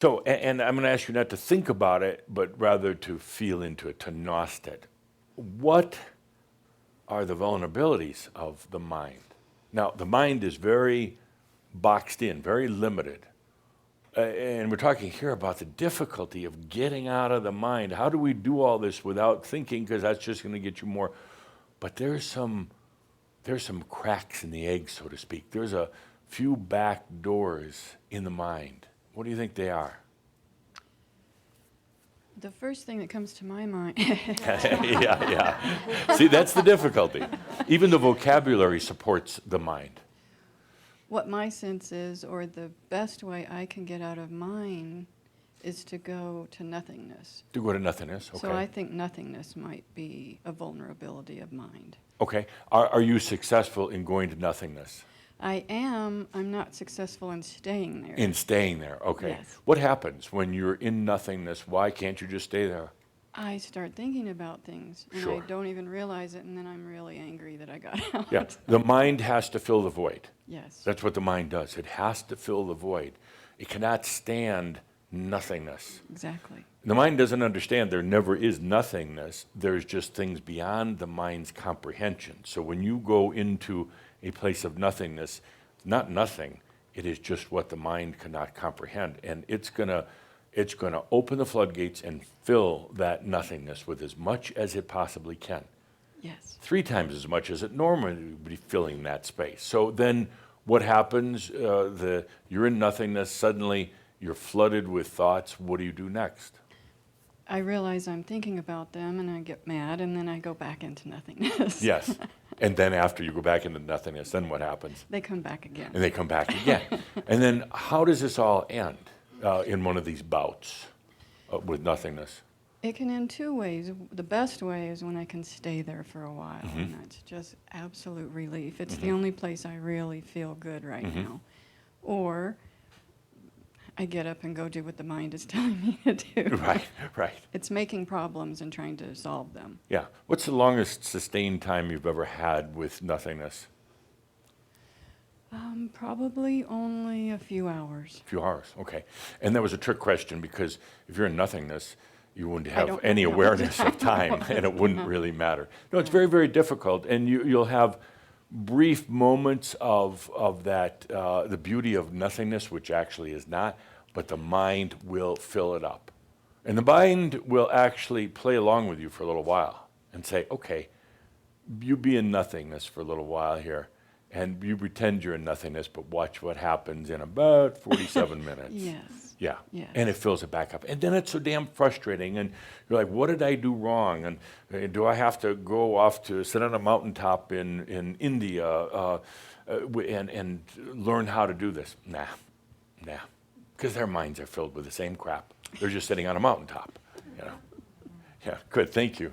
So, and I'm going to ask you not to think about it, but rather to feel into it, to gnost it. What are the vulnerabilities of the mind? Now, the mind is very boxed in, very limited. And we're talking here about the difficulty of getting out of the mind. How do we do all this without thinking? Because that's just going to get you more. But there's some cracks in the egg, so to speak. There's a few back doors in the mind. What do you think they are? The first thing that comes to my mind. Yeah. See, that's the difficulty. Even the vocabulary supports the mind. What my sense is, or the best way I can get out of mine, is to go to nothingness. To go to nothingness, okay. So I think nothingness might be a vulnerability of mind. Okay. Are you successful in going to nothingness? I am. I'm not successful in staying there. In staying there, okay. Yes. What happens when you're in nothingness? Why can't you just stay there? I start thinking about things, and Sure. I don't even realize it, and then I'm really angry that I got out. Yeah, the mind has to fill the void. Yes. That's what the mind does. It has to fill the void. It cannot stand nothingness. Exactly. The mind doesn't understand there never is nothingness. There's just things beyond the mind's comprehension. So when you go into a place of nothingness, not nothing, it is just what the mind cannot comprehend. And it's gonna open the floodgates and fill that nothingness with as much as it possibly can. Yes. 3 times as much as it normally would be filling that space. So then what happens? You're in nothingness, suddenly you're flooded with thoughts. What do you do next? I realize I'm thinking about them, and I get mad, and then I go back into nothingness. Yes. And then after you go back into nothingness, then what happens? They come back again. And they come back again. And then how does this all end in one of these bouts with nothingness? It can end 2 ways. The best way is when I can stay there for a while, and that's just absolute relief. It's the only place I really feel good right now. Or I get up and go do what the mind is telling me to do. Right. It's making problems and trying to solve them. Yeah. What's the longest sustained time you've ever had with nothingness? Probably only a few hours. A few hours, okay. And that was a trick question because if you're in nothingness, you wouldn't have don't any know. awareness of time and it wouldn't really matter. No, it's very, very difficult. And you'll have brief moments of that, the beauty of nothingness, which actually is not, but the mind will fill it up. And the mind will actually play along with you for a little while and say, okay, you be in nothingness for a little while here, and you pretend you're in nothingness, but watch what happens in about 47 minutes. Yes. Yeah. Yes. And it fills it back up. And then it's so damn frustrating. And you're like, what did I do wrong? And do I have to go off to sit on a mountaintop in India and learn how to do this? Nah. Because their minds are filled with the same crap. They're just sitting on a mountaintop, you know. Yeah, good. Thank you.